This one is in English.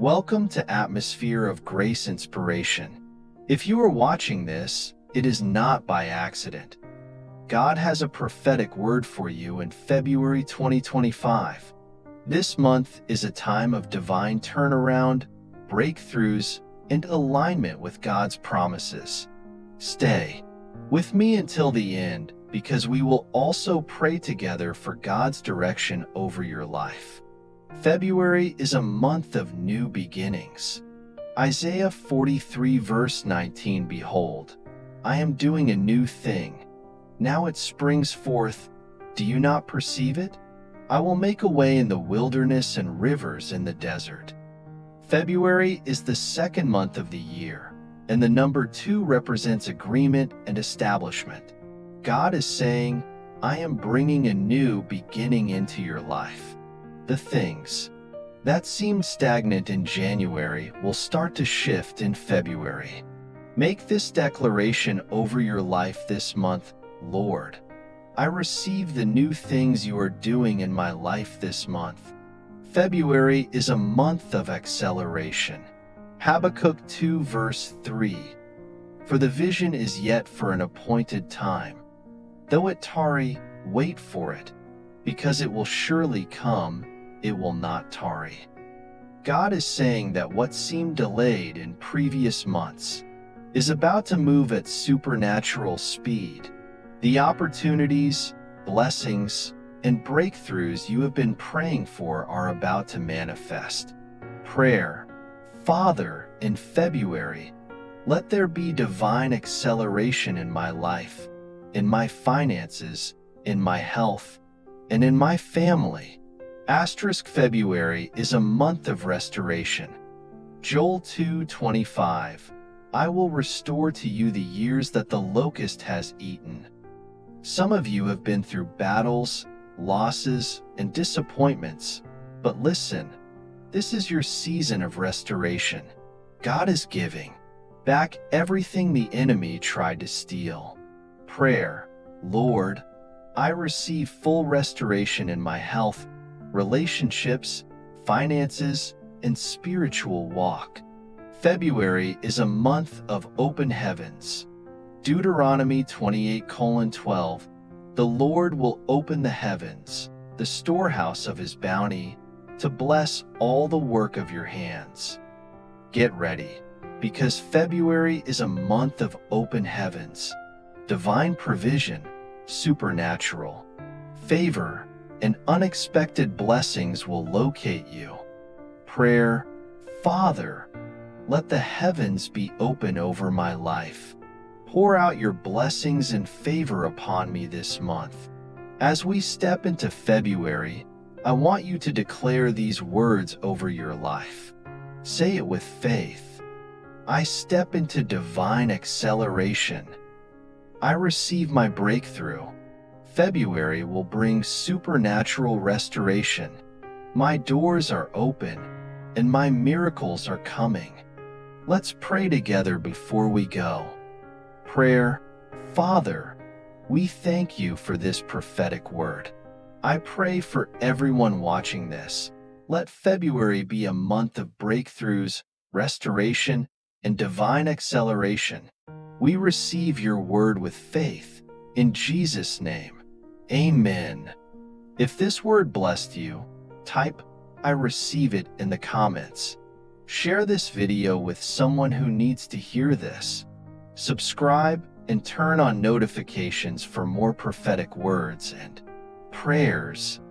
Welcome to Atmosphere of Grace Inspiration. If you are watching this, it is not by accident. God has a prophetic word for you in February 2025. This month is a time of divine turnaround, breakthroughs, and alignment with God's promises. Stay with me until the end, because we will also pray together for God's direction over your life. February is a month of new beginnings. Isaiah 43 verse 19, Behold, I am doing a new thing. Now it springs forth. Do you not perceive it? I will make a way in the wilderness and rivers in the desert. February is the second month of the year, and the number 2 represents agreement and establishment. God is saying, I am bringing a new beginning into your life. The things that seemed stagnant in January will start to shift in February. Make this declaration over your life this month. Lord, I receive the new things you are doing in my life this month. February is a month of acceleration. Habakkuk 2 verse 3. For the vision is yet for an appointed time. Though it tarry, wait for it, because it will surely come, it will not tarry. God is saying that what seemed delayed in previous months is about to move at supernatural speed. The opportunities, blessings, and breakthroughs you have been praying for are about to manifest. Prayer. Father, in February, let there be divine acceleration in my life, in my finances, in my health, and in my family. February is a month of restoration. Joel 2:25. I will restore to you the years that the locust has eaten. Some of you have been through battles, losses, and disappointments, but listen, this is your season of restoration. God is giving back everything the enemy tried to steal. Prayer. Lord, I receive full restoration in my health, relationships, finances, and spiritual walk. February is a month of open heavens. Deuteronomy 28:12. The Lord will open the heavens, the storehouse of his bounty, to bless all the work of your hands. Get ready, because February is a month of open heavens. Divine provision, supernatural favor, and unexpected blessings will locate you. Prayer. Father, let the heavens be open over my life. Pour out your blessings and favor upon me this month. As we step into February, I want you to declare these words over your life. Say it with faith. I step into divine acceleration. I receive my breakthrough. February will bring supernatural restoration. My doors are open, and my miracles are coming. Let's pray together before we go. Prayer. Father, we thank you for this prophetic word. I pray for everyone watching this. Let February be a month of breakthroughs, restoration, and divine acceleration. We receive your word with faith. In Jesus' name. Amen. If this word blessed you, type I receive it in the comments. Share this video with someone who needs to hear this. Subscribe and turn on notifications for more prophetic words and prayers.